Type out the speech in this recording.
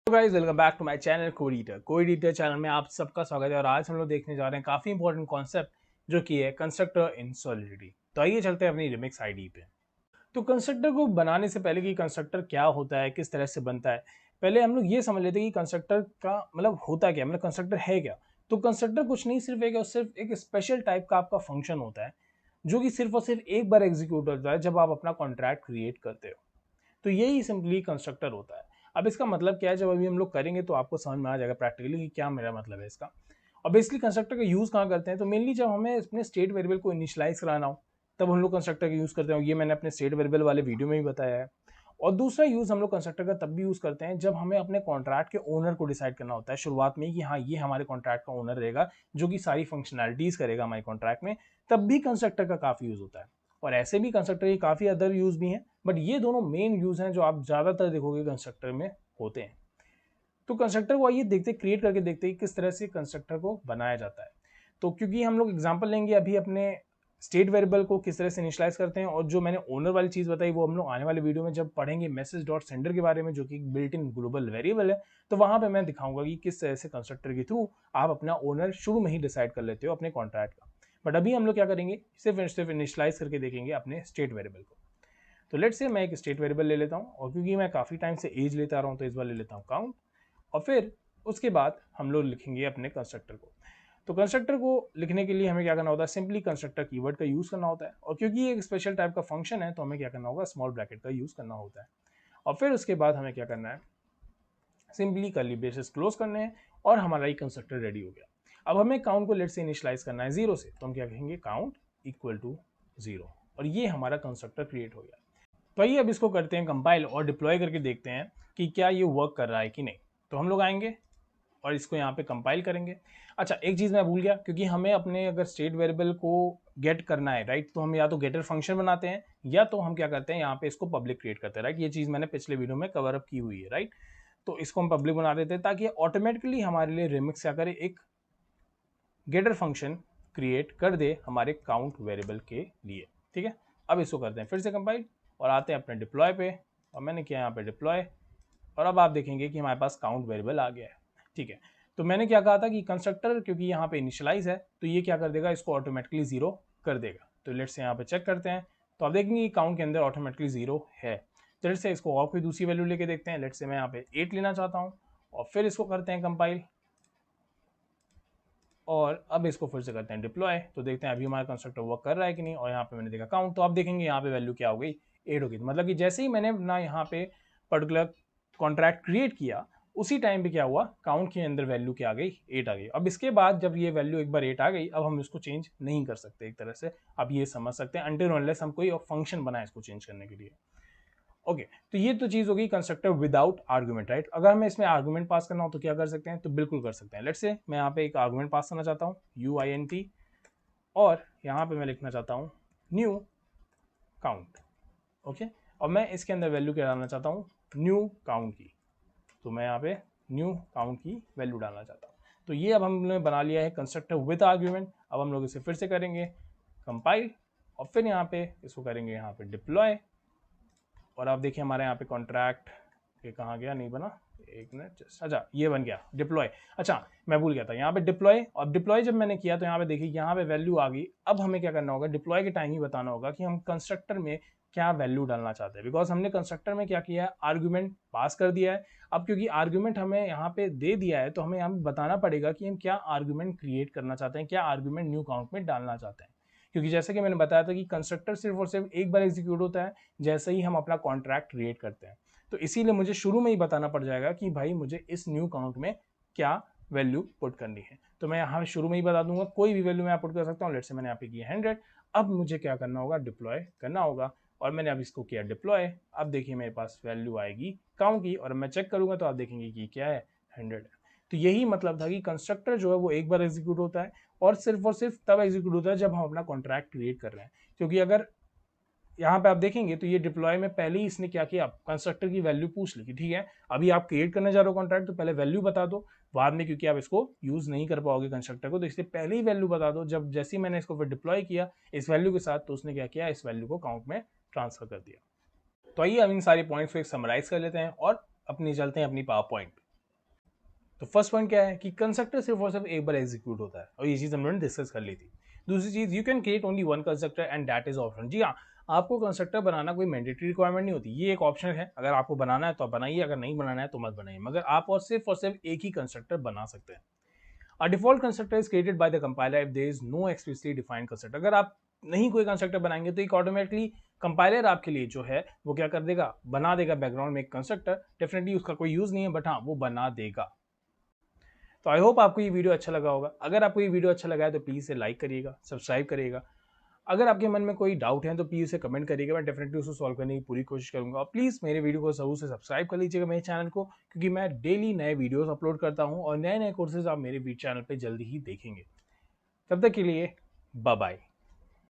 तो guys welcome back to my channel code editor channel में आप सबका स्वागत है। और आज हम लोग देखने जा रहे हैं काफी इंपॉर्टेंट कॉन्सेप्ट जो कि है कंस्ट्रक्टर इन सॉलिडिटी। तो आइए चलते हैं अपनी रिमिक्स आईडी पे। तो कंस्ट्रक्टर को बनाने से पहले कि कंस्ट्रक्टर क्या होता है, किस तरह से बनता है, पहले हम लोग ये समझ लेते हैं कि कंस्ट्रक्टर का मतलब होता क्या, मतलब कंस्ट्रक्टर है क्या। तो कंस्ट्रक्टर कुछ नहीं, सिर्फ एक स्पेशल टाइप का आपका फंक्शन होता है जो कि सिर्फ और सिर्फ एक बार एग्जीक्यूट होता है जब आप अपना कॉन्ट्रैक्ट क्रिएट करते हो। तो यही सिंपली कंस्ट्रक्टर होता है। अब इसका मतलब क्या है, जब अभी हम लोग करेंगे तो आपको समझ में आ जाएगा प्रैक्टिकली कि क्या मेरा मतलब है इसका। और बेसिकली कंस्ट्रक्टर का यूज़ कहाँ करते हैं, तो मेनली जब हमें अपने स्टेट वेरिएबल को इनिशियलाइज कराना हो तब हम लोग कंस्ट्रक्टर का यूज़ करते हैं। ये मैंने अपने स्टेट वेरिएबल वाले वीडियो में भी बताया है। और दूसरा यूज़ हम लोग कंस्ट्रक्टर का तब भी यूज़ करते हैं जब हमें अपने कॉन्ट्रैक्ट के ओनर को डिसाइड करना होता है शुरुआत में कि हाँ ये हमारे कॉन्ट्रैक्ट का ओनर रहेगा जो कि सारी फंक्शनैलिटीज़ करेगा हमारे कॉन्ट्रैक्ट में। तब भी कंस्ट्रक्टर का काफ़ी यूज़ होता है। और ऐसे भी कंस्ट्रक्टर के काफ़ी अदर यूज़ भी हैं, बट ये दोनों मेन यूज़ हैं जो आप ज़्यादातर देखोगे कंस्ट्रक्टर में होते हैं। तो कंस्ट्रक्टर को आइए देखते, क्रिएट करके देखते हैं किस तरह से कंस्ट्रक्टर को बनाया जाता है। तो क्योंकि हम लोग एग्जांपल लेंगे अभी अपने स्टेट वेरिएबल को किस तरह से इनिशियलाइज करते हैं, और जो मैंने ओनर वाली चीज़ बताई वो हम लोग आने वाले वीडियो में जब पढ़ेंगे मैसेज डॉट सेंडर के बारे में, जो कि बिल्ट इन ग्लोबल वेरिएबल है, तो वहां पे मैं दिखाऊंगा कि किस तरह से कंस्ट्रक्टर के थ्रू आप अपना ओनर शुरू में ही डिसाइड कर लेते हो अपने कॉन्ट्रैक्ट का। बट अभी हम लोग क्या करेंगे, सिर्फ इनिशियलाइज करके देखेंगे अपने स्टेट वेरिएबल को। तो लेट्स से मैं एक स्टेट वेरिएबल ले लेता हूँ, और क्योंकि मैं काफ़ी टाइम से एज लेता रहा हूँ तो इस बार ले लेता हूँ काउंट। और फिर उसके बाद हम लोग लिखेंगे अपने कंस्ट्रक्टर को। तो कंस्ट्रक्टर को लिखने के लिए हमें क्या करना होता है, सिंपली कंस्ट्रक्टर कीवर्ड का यूज़ करना होता है। और क्योंकि ये एक स्पेशल टाइप का फंक्शन है तो हमें क्या करना होगा, स्मॉल ब्रैकेट का यूज़ करना होता है। और फिर उसके बाद हमें क्या करना है, सिंपली कर्ली ब्रेसेस क्लोज करने हैं और हमारा ये कंस्ट्रक्टर रेडी हो गया। अब हमें काउंट को लेट से इनिशियलाइज करना है 0 से, तो हम क्या कहेंगे, काउंट इक्वल टू 0, और ये हमारा कंस्ट्रक्टर क्रिएट हो गया। तो आइए अब इसको करते हैं कंपाइल और डिप्लॉय करके देखते हैं कि क्या ये वर्क कर रहा है कि नहीं। तो हम लोग आएंगे और इसको यहाँ पे कंपाइल करेंगे। अच्छा, एक चीज़ मैं भूल गया, क्योंकि हमें अपने अगर स्टेट वेरिएबल को गेट करना है, राइट, तो हम या तो गेटर फंक्शन बनाते हैं या तो हम क्या करते हैं, यहाँ पे इसको पब्लिक क्रिएट करते हैं, राइट। ये चीज़ मैंने पिछले वीडियो में कवर अप की हुई है, राइट। तो इसको हम पब्लिक बना देते हैं ताकि ऑटोमेटिकली हमारे लिए रिमिक्स क्या करे, एक गेटर फंक्शन क्रिएट कर दे हमारे काउंट वेरिएबल के लिए। ठीक है, अब इसको करते हैं फिर से कंपाइल और आते हैं अपने डिप्लॉय पे, और मैंने किया यहाँ पे डिप्लॉय, और अब आप देखेंगे कि हमारे पास काउंट वेरिएबल आ गया है। ठीक है, तो मैंने क्या कहा था कि कंस्ट्रक्टर क्योंकि यहाँ पे इनिशियलाइज है तो ये क्या कर देगा, इसको ऑटोमेटिकली 0 कर देगा। तो लेट्स से यहाँ पे चेक करते हैं, तो आप देखेंगे काउंट के अंदर ऑटोमेटिकली 0 है। तो लेट्स से इसको और कोई दूसरी वैल्यू लेके देखते हैं। लेट्स से मैं यहाँ पे 8 लेना चाहता हूँ, और फिर इसको करते हैं कंपाइल, और अब इसको फिर से करते हैं डिप्लॉय। तो देखते हैं अभी हमारा कंस्ट्रक्टर वर्क कर रहा है कि नहीं। और यहाँ पे मैंने देखा काउंट, तो आप देखेंगे यहाँ पे वैल्यू क्या हो गई, 8 हो गई। मतलब कि जैसे ही मैंने ना यहाँ पे पर्टिकुलर कॉन्ट्रैक्ट क्रिएट किया उसी टाइम पे क्या हुआ, काउंट के अंदर वैल्यू क्या आ गई, 8 आ गई। अब इसके बाद जब ये वैल्यू एक बार 8 आ गई, अब हम इसको चेंज नहीं कर सकते एक तरह से, आप ये समझ सकते हैं, अनटिल अनलेस हम कोई फंक्शन बनाए इसको चेंज करने के लिए। ओके, तो ये तो चीज होगी कंस्ट्रक्टर विदाउट आर्गुमेंट, राइट। अगर हमें इसमें आर्गुमेंट पास करना हो तो क्या कर सकते हैं, तो बिल्कुल कर सकते हैं। लेट्स से मैं यहाँ पे एक आर्गुमेंट पास करना चाहता हूँ UINT, और यहाँ पे मैं लिखना चाहता हूँ न्यू काउंट। ओके, और मैं इसके अंदर वैल्यू क्या डालना चाहता हूँ, न्यू काउंट की। तो मैं यहाँ पे न्यू काउंट की वैल्यू डालना चाहता हूँ। तो ये अब हमने बना लिया है कंस्ट्रक्टर विद आर्ग्यूमेंट। अब हम लोग इसे फिर से करेंगे कंपाइल, और फिर यहाँ पे इसको करेंगे यहाँ पे डिप्लॉय, और आप देखिए हमारे यहाँ पे कॉन्ट्रैक्ट ये कहाँ गया, नहीं बना, एक मिनट जस्ट, अच्छा ये बन गया डिप्लॉय। अच्छा मैं भूल गया था यहाँ पे डिप्लॉय, और डिप्लॉय जब मैंने किया तो यहाँ पे देखिए यहाँ पे वैल्यू आ गई। अब हमें क्या करना होगा, डिप्लॉय के टाइम ही बताना होगा कि हम कंस्ट्रक्टर में क्या वैल्यू डालना चाहते हैं, बिकॉज हमने कंस्ट्रक्टर में क्या किया है, आर्ग्यूमेंट पास कर दिया है। अब क्योंकि आर्ग्यूमेंट हमें यहाँ पे दे दिया है तो हमें यहाँ पे बताना पड़ेगा कि हम क्या आर्ग्यूमेंट क्रिएट करना चाहते हैं, क्या आर्ग्यूमेंट न्यू काउंट में डालना चाहते हैं। क्योंकि जैसे कि मैंने बताया था कि कंस्ट्रक्टर सिर्फ और सिर्फ एक बार एग्जीक्यूट होता है जैसे ही हम अपना कॉन्ट्रैक्ट क्रिएट करते हैं। तो इसीलिए मुझे शुरू में ही बताना पड़ जाएगा कि भाई मुझे इस न्यू काउंट में क्या वैल्यू पुट करनी है। तो मैं यहाँ शुरू में ही बता दूंगा, कोई भी वैल्यू मैं पुट कर सकता हूँ। लेट्स से मैंने यहाँ पे किया 100। अब मुझे क्या करना होगा, डिप्लॉय करना होगा, और मैंने अब इसको किया डिप्लॉय। अब देखिए मेरे पास वैल्यू आएगी काउंट की, और मैं चेक करूंगा तो आप देखेंगे कि क्या है, 100 है। तो यही मतलब था कि कंस्ट्रक्टर जो है वो एक बार एग्जीक्यूट होता है, और सिर्फ तब एग्जीक्यूट होता है जब हम अपना कॉन्ट्रैक्ट क्रिएट कर रहे हैं। क्योंकि अगर यहाँ पे आप देखेंगे तो ये डिप्लॉय में पहले ही इसने क्या किया, कंस्ट्रक्टर की वैल्यू पूछ ली कि ठीक है अभी आप क्रिएट करने जा रहे हो कॉन्ट्रैक्ट, तो पहले वैल्यू बता दो। बाद में क्योंकि आप इसको यूज नहीं कर पाओगे कंस्ट्रक्टर को, तो इसलिए पहले ही वैल्यू बता दो। जब जैसे ही मैंने इसको फिर डिप्लॉय किया इस वैल्यू के साथ, तो उसने क्या किया, इस वैल्यू को काउंट में ट्रांसफर कर दिया। तो आइए अब इन सारे पॉइंट्स को एक समराइज कर लेते हैं और अपनी चलते हैं अपनी पावर पॉइंट। तो फर्स्ट पॉइंट क्या है कि कंस्ट्रक्टर सिर्फ और सिर्फ एक बार एग्जीक्यूट होता है, और ये चीज़ हम लोगों ने डिस्कस कर ली थी। दूसरी चीज़, you can create only one constructor and that is option. जी हाँ, आपको कंस्ट्रक्टर बनाना कोई मैंडेटरी रिक्वायरमेंट नहीं होती, ये एक ऑप्शन है। अगर आपको बनाना है तो आप बनाइए, अगर नहीं बनाना है तो मत बनाइए, मगर आप और सिर्फ एक ही कंस्ट्रक्टर बना सकते हैं। A default constructor is created by the compiler if there is no explicitly defined constructor। अगर आप नहीं कोई कंस्ट्रक्टर बनाएंगे तो एक ऑटोमेटिकली कंपाइलर आपके लिए जो है वो क्या कर देगा, बना देगा बैकग्राउंड में एक कंस्ट्रक्टर। डेफिनेटली उसका कोई यूज नहीं है, बट हाँ वो बना देगा। तो आई होप आपको ये वीडियो अच्छा लगा होगा। अगर आपको ये वीडियो अच्छा लगा है तो प्लीज़ इसे लाइक करिएगा, सब्सक्राइब करिएगा। अगर आपके मन में कोई डाउट है तो प्लीज़ उसे कमेंट करिएगा, मैं डेफिनेटली उसको सॉल्व करने की पूरी कोशिश करूंगा। और प्लीज़ मेरे वीडियो को ज़रूर से सब्सक्राइब कर लीजिएगा मेरे चैनल को, क्योंकि मैं डेली नए वीडियोस अपलोड करता हूं और नए नए कोर्सेज आप मेरे चैनल पे जल्दी ही देखेंगे। तब तक के लिए बाय बाय।